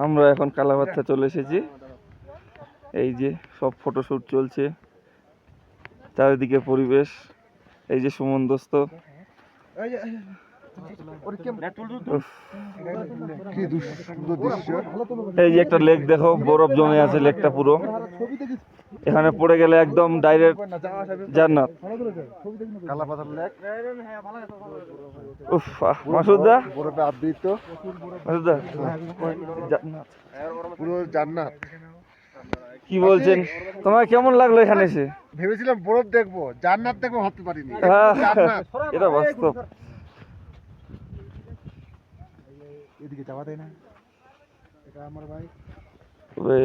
আমরা এখন কালাবাচ্চা চলে এসেছি। এই যে সব ফটোশুট চলছে, চারিদিকে পরিবেশ। এই যে সুমন দোস্ত, এই যে একটা লেক দেখো, বরফ জমে আছে লেকটা পুরো। এখানে পড়ে গেলে একদম ডাইরেক্ট জান্নাত। উফ, মাসুদা মাসুদা পুরো জান্নাত। কি বলছেন, তোমার কেমন লাগলো এখানে এসে? ভেবেছিলাম বরফ দেখবো, জান্নাত দেখবো ভাবতে পারিনি। এটা বাস্তব। এদিকে যাওয়া দেয় না, এটা আমার ভাই। তবে